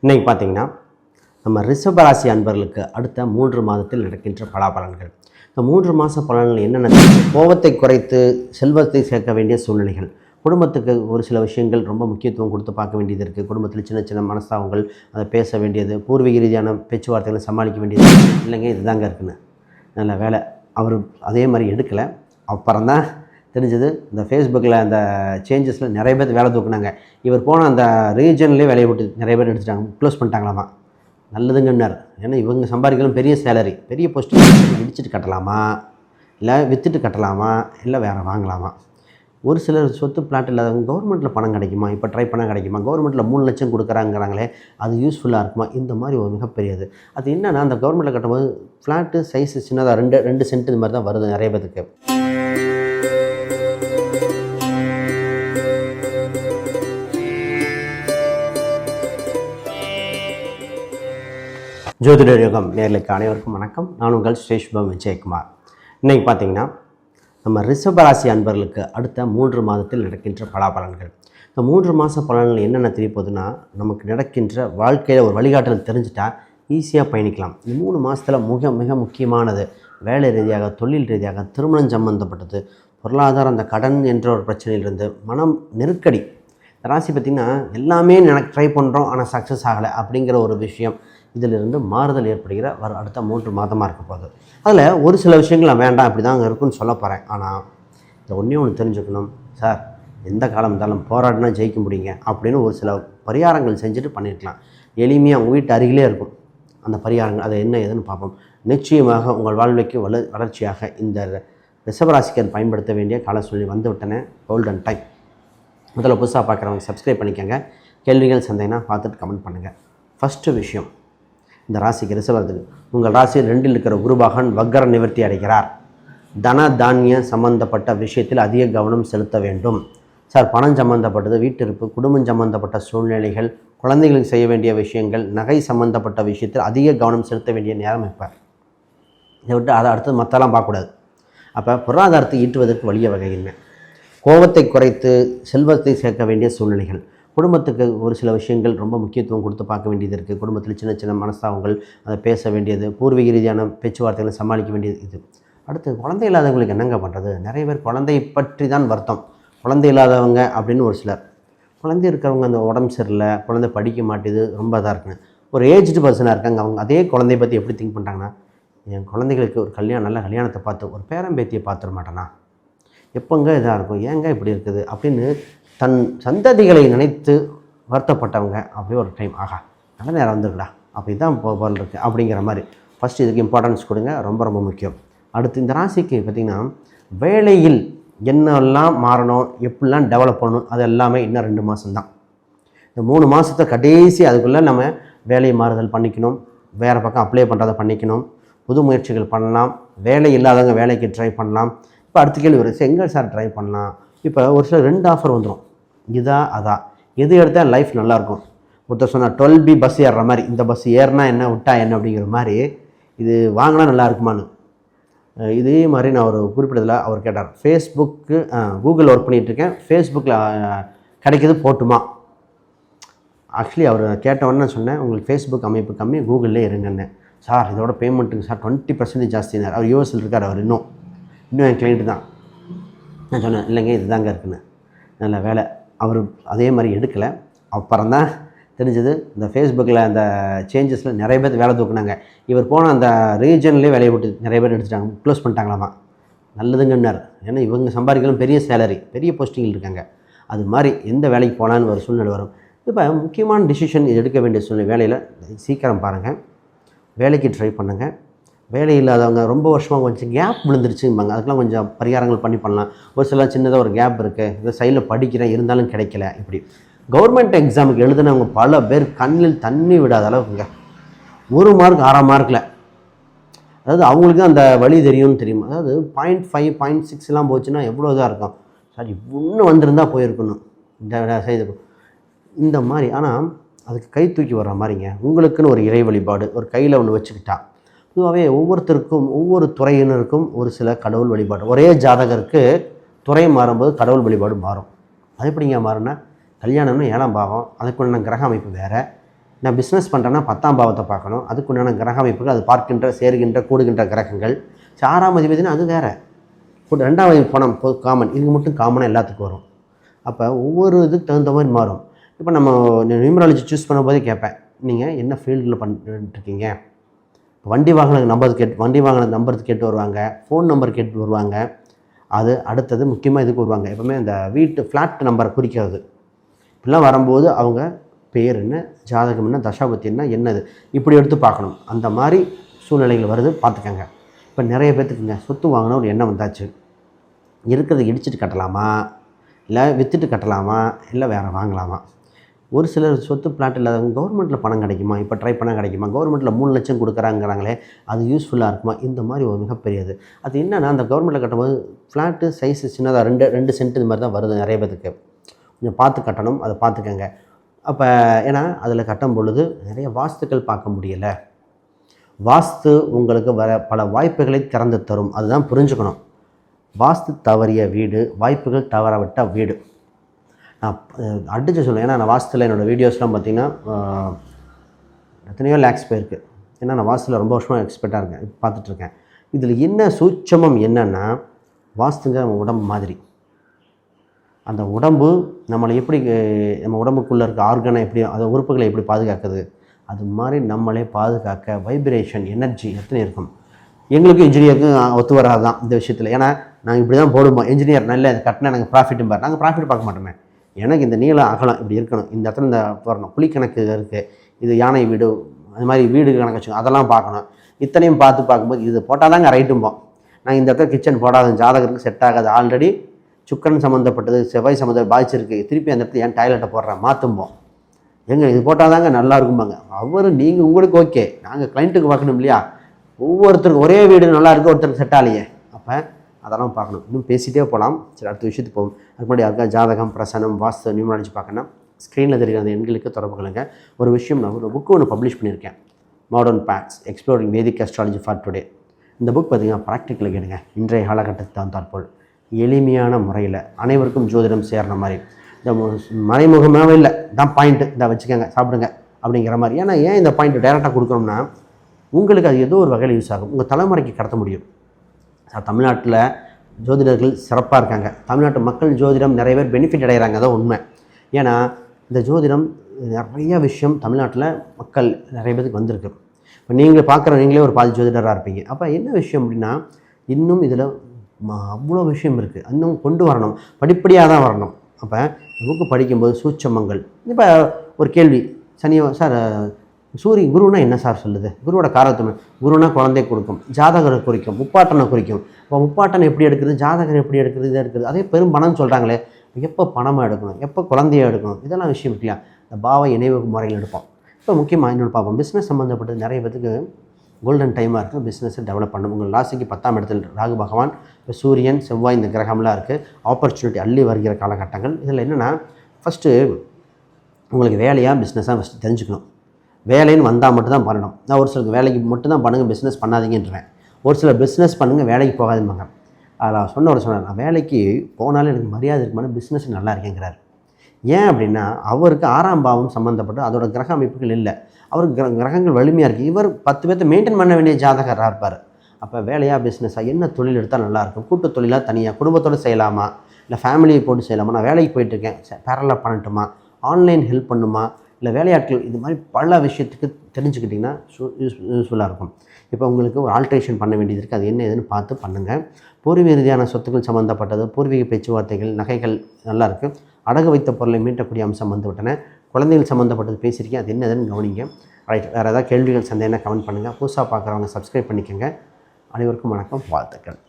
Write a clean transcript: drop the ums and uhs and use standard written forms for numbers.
இன்றைக்கி பார்த்தீங்கன்னா நம்ம ரிஷபராசி அன்பர்களுக்கு அடுத்த 3 மாதத்தில் நடக்கின்ற பலாபலன்கள். இந்த 3 மாத பலன்கள் என்னென்ன? கோபத்தை குறைத்து செல்வத்தை சேர்க்க வேண்டிய சூழ்நிலைகள். குடும்பத்துக்கு ஒரு சில விஷயங்கள் ரொம்ப முக்கியத்துவம் கொடுத்து பார்க்க வேண்டியது இருக்குது. குடும்பத்தில் சின்ன சின்ன மனஸ்தாபங்கள், அதை பேச வேண்டியது, பூர்வீக ரீதியான பேச்சுவார்த்தைகளை சமாளிக்க வேண்டியது. இல்லைங்க இதுதாங்க இருக்குன்னு நல்ல வேலை அவர் அதே மாதிரி எடுக்கலை. அப்புறம் தான் தெரிஞ்சது இந்த ஃபேஸ்புக்கில் அந்த சேஞ்சஸில் நிறைய பேர் வேலை தூக்குனாங்க. இவர் போன அந்த ரீஜன்லேயே வேலையை விட்டு நிறைய பேர் எடுத்துட்டாங்க, க்ளோஸ் பண்ணிட்டாங்களாமா. நல்லதுங்கன்னார். ஏன்னா இவங்க சம்பாதிக்கலாம் பெரிய சேலரி, பெரிய போஸ்ட்டு இடிச்சிட்டு கட்டலாமா, இல்லை விற்றுட்டு கட்டலாமா, இல்லை வேறு வாங்கலாமா. ஒரு சிலர் சொத்து பிளாட் இல்லாதவங்க கவர்மெண்ட்டில் பணம் கிடைக்குமா, இப்போ ட்ரை பண்ணால் கிடைக்குமா, கவர்மெண்ட்டில் 3 லட்சம் கொடுக்குறாங்கிறாங்களே அது யூஸ்ஃபுல்லாக இருக்குமா, இந்த மாதிரி ஒரு மிகப்பெரியது. அது என்னென்னா அந்த கவர்மெண்ட்டில் கட்டும்போது ஃப்ளாட்டு சைஸு சின்னதாக 2 சென்ட் இது மாதிரி தான் வருது நிறைய பேருக்கு. ஜோதிடர் யோகம் நேர்களுக்கு அனைவருக்கும் வணக்கம். நான் உங்கள் ஸ்ரீஷ்பம் விஜயகுமார். இன்றைக்கி பார்த்தீங்கன்னா நம்ம ரிஷபராசி அன்பர்களுக்கு அடுத்த 3 மாதத்தில் நடக்கின்ற பலாபலன்கள். இந்த 3 மாத பலன்கள் என்னென்ன தெரிய போகுதுன்னா, நமக்கு நடக்கின்ற வாழ்க்கையில் ஒரு வழிகாட்டல் தெரிஞ்சுட்டா ஈஸியாக பயணிக்கலாம். இந்த 3 மாதத்தில் மிக முக்கியமானது வேலை ரீதியாக, தொழில் ரீதியாக, திருமணம் சம்மந்தப்பட்டது, பொருளாதாரம், அந்த கடன் என்ற ஒரு பிரச்சனையிலிருந்து மனம் நெருக்கடி. ராசி பார்த்திங்கன்னா எல்லாமே எனக்கு ட்ரை பண்ணுறோம் ஆனால் சக்ஸஸ் ஆகலை அப்படிங்கிற ஒரு விஷயம். இதிலிருந்து மாறுதல் ஏற்படுகிற அடுத்த 3 மாதமாக இருக்க போகுது. அதில் ஒரு சில விஷயங்கள் நான் வேண்டாம் இப்படி தான் இருக்குன்னு சொல்ல போகிறேன். ஆனால் இந்த ஒன்று தெரிஞ்சுக்கணும் சார், எந்த காலம் இருந்தாலும் போராடினா ஜெயிக்க முடியுங்க அப்படின்னு ஒரு சில பரிகாரங்கள் செஞ்சுட்டு பண்ணியிருக்கலாம். எளிமையாக உங்கள் வீட்டு அருகிலே இருக்கும் அந்த பரிகாரங்கள். அதை என்ன ஏதுன்னு பார்ப்போம். நிச்சயமாக உங்கள் வாழ்க்கைக்கு வளர்ச்சியாக இந்த ரிஷபராசிக்கர் பயன்படுத்த வேண்டிய கால சூழ்நிலை வந்து விட்டன. Golden time. முதல்ல புதுசாக பார்க்குறவங்க சப்ஸ்கிரைப் பண்ணிக்கோங்க. கேள்விகள் சந்தேகம்னா பார்த்துட்டு கமெண்ட் பண்ணுங்கள். ஃபஸ்ட்டு விஷயம், இந்த ராசிக்கு ரிஷபத்துக்கு உங்கள் ராசியில் 2இல் இருக்கிற குரு பகவான் வக்கர நிவர்த்தி அடைகிறார். தன தானிய சம்பந்தப்பட்ட விஷயத்தில் அதிக கவனம் செலுத்த வேண்டும். சார், பணம் சம்மந்தப்பட்டது, வீட்டிருப்பு, குடும்பம் சம்மந்தப்பட்ட சூழ்நிலைகள், குழந்தைகளுக்கு செய்ய வேண்டிய விஷயங்கள், நகை சம்மந்தப்பட்ட விஷயத்தில் அதிக கவனம் செலுத்த வேண்டிய நேரம் இப்போ. இதை விட்டு அதை அடுத்து மற்றெல்லாம் பார்க்கக்கூடாது. அப்போ பொருளாதாரத்தை ஈட்டுவதற்கு வழிய வகையின்மை. கோபத்தை குறைத்து செல்வத்தை சேர்க்க வேண்டிய சூழ்நிலைகள். குடும்பத்துக்கு ஒரு சில விஷயங்கள் ரொம்ப முக்கியத்துவம் கொடுத்து பார்க்க வேண்டியது இருக்குது. குடும்பத்தில் சின்ன சின்ன மனஸ்தாபங்கள், அதை பேச வேண்டியது, பூர்வீக ரீதியான பேச்சுவார்த்தைகளை சமாளிக்க வேண்டியது. இது அடுத்து குழந்தை இல்லாதவங்களுக்கு என்னங்க பண்ணுறது? நிறைய பேர் குழந்தை பற்றி தான் வருத்தம். குழந்தை இல்லாதவங்க அப்படின்னு ஒரு சிலர். குழந்தை இருக்கிறவங்க அந்த உடம்பு சரியில்லை, குழந்தை படிக்க மாட்டேது, ரொம்ப இதாக இருக்குங்க. ஒரு ஏஜ்டு பர்சனாக இருக்காங்க, அவங்க அதே குழந்தைய பற்றி எப்படி திங்க் பண்ணுறாங்கன்னா, என் குழந்தைகளுக்கு ஒரு நல்ல கல்யாணத்தை பார்த்து ஒரு பேரம்பேத்தியை பார்த்துட மாட்டேனா, எப்போங்க இதாக இருக்கும், ஏங்க இப்படி இருக்குது அப்படின்னு தன் சந்ததிகளை நினைத்து வருத்தப்பட்டவங்க. அப்படியே ஒரு டைம் ஆகா நல்ல நேரம் வந்துருக்குடா, அப்படி தான் போல் இருக்குது அப்படிங்கிற மாதிரி ஃபஸ்ட்டு இதுக்கு இம்பார்ட்டன்ஸ் கொடுங்க. ரொம்ப முக்கியம். அடுத்து இந்த ராசிக்கு பார்த்திங்கன்னா வேலையில் என்னெல்லாம் மாறணும், எப்படிலாம் டெவலப் பண்ணணும், அது எல்லாமே இன்னும் 2 மாதம்தான். இந்த 3 மாதத்தை கடைசி அதுக்குள்ளே நம்ம வேலை மாறுதல் பண்ணிக்கணும், வேறு பக்கம் அப்ளை பண்ணுறதை பண்ணிக்கணும், புது முயற்சிகள் பண்ணலாம், வேலை இல்லாதவங்க வேலைக்கு ட்ரை பண்ணலாம். இப்போ அடுத்த கேள்வி வருது, எங்கே சார் ட்ரை பண்ணலாம்? இப்போ ஒரு சில 2 ஆஃபர் வந்துடும், இதா அதான், எது எடுத்தால் லைஃப் நல்லாயிருக்கும். ஒருத்தர் சொன்னால் 12B பஸ் ஏறுற மாதிரி, இந்த பஸ் ஏறினா என்ன விட்டா என்ன அப்படிங்கிற மாதிரி, இது வாங்கினா நல்லா இருக்குமான்னு. இதே மாதிரி நான் ஒரு குறிப்பிட்டதில் அவர் கேட்டார், ஃபேஸ்புக்கு கூகுள் ஒர்க் பண்ணிகிட்ருக்கேன், ஃபேஸ்புக்கில் கிடைக்கிது போட்டுமா. ஆக்சுவலி அவர் கேட்டவொன்னே சொன்னேன், உங்களுக்கு ஃபேஸ்புக் அமைப்பு கம்மி, கூகுளிலே இருங்கன்னு. சார் இதோட பேமெண்ட்டுக்கு சார் 20% ஜாஸ்தினார். அவர் யூஎஸில் இருக்கார். அவர் இன்னும் என் கிளைண்ட்டு தான். நான் சொன்னேன், இல்லைங்க இதுதாங்க இருக்குன்னு. நல்ல வேலை அவர் அதே மாதிரி எடுக்கலை. அப்புறம் தான் தெரிஞ்சது இந்த ஃபேஸ்புக்கில் அந்த சேஞ்சஸில் நிறைய பேர் வேலை தூக்குனாங்க. இவர் போன அந்த ரீஜன்லேயே வேலையை விட்டு நிறைய பேர் எடுத்துட்டாங்க, க்ளோஸ் பண்ணிட்டாங்களாமா. நல்லதுங்கன்னார். ஏன்னா இவங்க சம்பாதிக்கலாம் பெரிய சேலரி, பெரிய போஸ்டிங்கில் இருக்காங்க. அது மாதிரி எந்த வேலைக்கு போகலான்னு ஒரு சூழ்நிலை வரும். இப்போ முக்கியமான டிசிஷன் எடுக்க வேண்டிய சூழ்நிலை. வேலையில் சீக்கிரம் பாருங்கள், வேலைக்கு ட்ரை பண்ணுங்கள். வேலை இல்லாதவங்க ரொம்ப வருஷமாக கொஞ்சம் கேப் விழுந்துருச்சும்பாங்க, அதுக்கெலாம் கொஞ்சம் பரிகாரங்கள் பண்ணலாம். ஒரு சில சின்னதாக ஒரு கேப் இருக்குது, இதை சைடில் படிக்கிறேன் இருந்தாலும் கிடைக்கல. இப்படி கவர்மெண்ட் எக்ஸாமுக்கு எழுதினவங்க பல பேர் கண்ணில் தண்ணி விடாத அளவுக்குங்க. 1 மார்க் 6 மார்க்கில், அதாவது அவங்களுக்கு அந்த வழி தெரியும்னு தெரியும். அதாவது 0.5 0.6 போச்சுன்னா எவ்வளோ இதாக இருக்கும். சார் இன்னும் வந்திருந்தால் போயிருக்கணும் இந்த செய்து இந்த மாதிரி. ஆனால் அதுக்கு கை தூக்கி வர்ற மாதிரிங்க, உங்களுக்குன்னு ஒரு இறை வழிபாடு ஒரு கையில் ஒன்று வச்சுக்கிட்டா. பொதுவாகவே ஒவ்வொருத்தருக்கும் ஒவ்வொரு துறையினருக்கும் ஒரு சில கடவுள் வழிபாடு. ஒரே ஜாதகருக்கு துறை மாறும்போது கடவுள் வழிபாடு மாறும். அது எப்படிங்க மாறும்னா, கல்யாணம்னு 7ஆம் பாவம், அதுக்குள்ள கிரக அமைப்பு வேறு, நான் பிஸ்னஸ் பண்ணுறேன்னா 10ஆம் பாவத்தை பார்க்கணும். அதுக்குண்டான கிரக அமைப்புகள், அது பார்க்கின்ற, சேருகின்ற, கூடுகின்ற கிரகங்கள். 6ஆம் அதிபதினா அது வேறு. 2ஆம் அதிபதி பணம் காமன், இது மட்டும் காமனாக எல்லாத்துக்கும் வரும். அப்போ ஒவ்வொரு இதுக்கு தகுந்த மாதிரி மாறும். இப்போ நம்ம நியூமராலஜி சூஸ் பண்ணும்போதே கேட்பேன், நீங்கள் என்ன ஃபீல்டில் பண்ணிட்டுருக்கீங்க? வண்டி வாகன நம்பர் கேட்டு வருவாங்க, ஃபோன் நம்பர் கேட்டு வருவாங்க. அது அடுத்தது முக்கியமாக இதுக்கு வருவாங்க, எப்போவுமே இந்த வீட்டு ஃப்ளாட் நம்பரை குறிக்கிறது. இப்படிலாம் வரும்போது அவங்க பேர் என்ன, ஜாதகம் என்ன, தசாபத்தி என்னது இப்படி எடுத்து பார்க்கணும். அந்த மாதிரி சூழ்நிலைகள் வருது, பார்த்துக்கங்க. இப்போ நிறைய பேர்த்துக்குங்க சொத்து வாங்கின ஒரு எண்ணம் வந்தாச்சு. இருக்கிறத இடிச்சிட்டு கட்டலாமா, இல்லை விற்றுட்டு கட்டலாமா, இல்லை வேறு வாங்கலாமா? ஒரு சிலர் சொத்து பிளாட் இல்லாதவங்க கவர்மெண்ட்டில் பணம் கிடைக்குமா, இப்போ ட்ரை பண்ணால் கிடைக்குமா, கவர்மெண்ட்டில் 3 லட்சம் கொடுக்குறாங்கிறாங்களே, அது யூஸ்ஃபுல்லாக இருக்குமா? இந்த மாதிரி ஒரு மிகப்பெரியது. அது என்னென்னா, அந்த கவர்மெண்ட்டில் கட்டும்போது ஃப்ளாட்டு சைஸு சின்னதாக 2 சென்ட் இது மாதிரி தான் வருது நிறைய பேருக்கு. கொஞ்சம் பார்த்து கட்டணும், அதை பார்த்துக்கங்க. அப்போ ஏன்னா அதில் கட்டும் பொழுது நிறைய வாஸ்துக்கள் பார்க்க முடியலை. வாஸ்து உங்களுக்கு பல வாய்ப்புகளை திறந்து தரும், அதுதான் புரிஞ்சுக்கணும். வாஸ்து தவறிய வீடு, வாய்ப்புகள் தவறவிட்ட வீடு. நான் அடித்து சொல்லுவேன். ஏன்னா நான் வாஸ்துவில் என்னோடய வீடியோஸ்லாம் பார்த்திங்கன்னா எத்தனையோ லேக்ஸ் போயிருக்கு. ஏன்னா நான் வாஸ்துவில் ரொம்ப வருஷமாக எக்ஸ்பர்ட்டாக இருக்கேன், இப்போ பார்த்துட்ருக்கேன். இதில் என்ன சூட்சமம் என்னென்னா, வாஸ்துங்க நம்ம உடம்பு மாதிரி. அந்த உடம்பு நம்மளை எப்படி, நம்ம உடம்புக்குள்ளே இருக்க ஆர்கனை எப்படி, அந்த உறுப்புகளை எப்படி பாதுகாக்குது, அது மாதிரி நம்மளே பாதுகாக்க வைப்ரேஷன் எனர்ஜி எத்தனை இருக்கும். எங்களுக்கும் இன்ஜினியருக்கும் ஒத்து வராது தான் இந்த விஷயத்தில். ஏன்னா நாங்கள் இப்படி தான் போடுவோம், இன்ஜினியர் நல்ல கட்டினா நாங்கள் ப்ராஃபிட்டும் பாரு, நாங்கள் ப்ராஃபிட் பார்க்க மாட்டோமே. எனக்கு இந்த நீளம் அகலம் இப்படி இருக்கணும், இந்த இடத்துல இந்த வரணும், குழிக்கணக்கு இருக்குது, இது யானை வீடு, அது மாதிரி வீடு கணக்கு வச்சுக்கோங்க, அதெல்லாம் பார்க்கணும். இத்தனையும் பார்க்கும்போது இது போட்டால் தாங்க ரைட்டும்போம். நாங்கள் இந்த இடத்துல கிச்சன் போடாத, ஜாதகத்துக்கு செட் ஆகாது, ஆல்ரெடி சுக்கரன் சம்மந்தப்பட்டது, செவ்வாய் சம்மந்தம் பாதிச்சிருக்கு, திருப்பி அந்த இடத்துல ஏன் டாய்லெட்டை போடுறேன் மாற்றும்போம். இது போட்டால் தாங்க நல்லா இருக்கும்பாங்க. நீங்கள் உங்களுக்கு ஓகே, நாங்கள் கிளைண்ட்டுக்கு பார்க்கணும் இல்லையா? ஒவ்வொருத்தருக்கும் ஒரே வீடு நல்லா இருக்குது, ஒருத்தருக்கு செட் ஆகலையே. அப்போ அதெல்லாம் பார்க்கணும். இன்னும் பேசிகிட்டே போகலாம். சரி, அடுத்த விஷயத்துக்கு போகும். அதுக்கு முன்னாடி யாருக்கா ஜாதகம், பிரசனம், வாஸ்து, நியூமராலஜி பார்க்கணும்னா ஸ்க்ரீனில் தெரிகிற அந்த எண்களுக்கு தொடர்பு கொள்ளுங்க. ஒரு விஷயம், நான் ஒரு புக்கு ஒன்று பப்ளிஷ் பண்ணியிருக்கேன், modern paths exploring Vedic astrology for today. இந்த புக் பார்த்திங்கன்னா ப்ராக்டிக்கலில் கேளுங்க. இன்றைய காலகட்டத்துக்கு தகுந்தாற்போல் எளிமையான முறையில் அனைவருக்கும் ஜோதிடம் சேர்ற மாதிரி, இந்த மறைமுகமாகவே இல்லை தான் பாயிண்ட்டு, இதை வச்சுக்கோங்க, சாப்பிடுங்க அப்படிங்கிற மாதிரி. ஏன் இந்த பாயிண்ட்டு டைரெக்டாக கொடுக்குறோம்னா, உங்களுக்கு அது ஏதோ ஒரு வகையில் யூஸ் ஆகும், உங்கள் தலைமுறைக்கு கடத்த முடியும். தமிழ்நாட்டில் ஜோதிடர்கள் சிறப்பாக இருக்காங்க. தமிழ்நாட்டு மக்கள் ஜோதிடம் நிறைய பேர் பெனிஃபிட் அடைகிறாங்க, அதான் உண்மை. ஏன்னா இந்த ஜோதிடம் நிறைய விஷயம் தமிழ்நாட்டில் மக்கள் நிறைய பேருக்கு வந்திருக்கு. இப்போ நீங்களே ஒரு பாதி ஜோதிடராக இருப்பீங்க. அப்போ என்ன விஷயம் அப்படின்னா, இன்னும் இதில் அவ்வளோ விஷயம் இருக்குது, இன்னும் கொண்டு வரணும், படிப்படியாக தான் வரணும். அப்போ புக்கு படிக்கும்போது சூட்சமங்கள். இப்போ ஒரு கேள்வி, சார் குருன்னா என்ன சார் சொல்லுது? குருவோட காரத்துவம், குருனா குழந்தை கொடுக்கும், ஜாதகரை குறிக்கும், முப்பாட்டனை குறிக்கும். இப்போ முப்பாட்டனை எப்படி எடுக்கிறது, ஜாதகரை எப்படி எடுக்கிறது, இதை எடுக்கிறது. அதே பெரும் பணம்னு சொல்கிறாங்களே, எப்போ பணமாக எடுக்கணும், எப்போ குழந்தையாக எடுக்கணும், இதெல்லாம் விஷயம் இல்லையா? இந்த பாவ இணைவு முறையில் எடுப்போம். இப்போ முக்கியமாக இன்னொன்று பார்ப்போம். பிஸ்னஸ் சம்மந்தப்பட்டது நிறைய பேருக்கு கோல்டன் டைமாக இருக்குது, பிஸ்னஸை டெவலப் பண்ணணும். உங்கள் ராசிக்கு 10ஆம் இடத்தில் ராகு பகவான், இப்போ சூரியன், செவ்வாய், இந்த கிரகம்லாம் இருக்குது. ஆப்பர்ச்சுனிட்டி அள்ளி வருகிற காலகட்டங்கள். இதில் என்னென்னா, ஃபஸ்ட்டு உங்களுக்கு வேலையாக பிஸ்னஸாக ஃபஸ்ட்டு தெரிஞ்சுக்கணும். வேலைன்னு வந்தால் மட்டும்தான் பண்ணணும். நான் ஒரு சிலருக்கு வேலைக்கு மட்டும்தான் பண்ணுங்கள், பிஸ்னஸ் பண்ணாதீங்கன்றேன். ஒரு சிலர் பிஸ்னஸ் பண்ணுங்கள், வேலைக்கு போகாதும்பாங்க. அதில் சொன்னேன், நான் வேலைக்கு போனாலும் எனக்கு மரியாதை இருக்குமான, பிஸ்னஸ் நல்லா இருக்கேங்கிறார். ஏன் அப்படின்னா, அவருக்கு 6ஆம் பாவம் சம்மந்தப்பட்டு அதோட கிரக அமைப்புகள் இல்லை. அவருக்கு கிரகங்கள் வலிமையாக இருக்குது. இவர் 10 பேர்த்தை மெயின்டைன் பண்ண வேண்டிய ஜாதகராக இருப்பார். அப்போ வேலையாக பிஸ்னஸாக என்ன தொழில் எடுத்தால் நல்லாயிருக்கும்? கூட்டு தொழிலாக தனியாக குடும்பத்தோடு செய்யலாமா, இல்லை ஃபேமிலியை போட்டு செய்யலாமா, நான் வேலைக்கு போயிட்டுருக்கேன், பேரலாக பண்ணட்டுமா, ஆன்லைன் ஹெல்ப் பண்ணுமா, இல்லை வேலையாட்கள், இது மாதிரி பல விஷயத்துக்கு தெரிஞ்சுக்கிட்டிங்கன்னா யூஸ்ஃபுல்லாக இருக்கும். இப்போ உங்களுக்கு ஒரு ஆல்ட்ரேஷன் பண்ண வேண்டியது இருக்குது, அது என்ன ஏதுன்னு பார்த்து பண்ணுங்கள். பூர்வீக ரீதியான சொத்துக்கள் சம்மந்தப்பட்டது, பூர்வீக பேச்சுவார்த்தைகள், நகைகள் நல்லாயிருக்கு. அடகு வைத்த பொருளை மீட்டக்கூடிய அம்சம் வந்துவிட்டன. குழந்தைகள் சம்மந்தப்பட்டது பேசியிருக்கேன், அது என்ன ஏதுன்னு கவனிங்க. ரைட், வேறு ஏதாவது கேள்விகள் சந்தேகம்னா கமெண்ட் பண்ணுங்கள். புதுசாக பார்க்குறவங்க சப்ஸ்கிரைப் பண்ணிக்கோங்க. அனைவருக்கும் வணக்கம், வாழ்த்துக்கள்.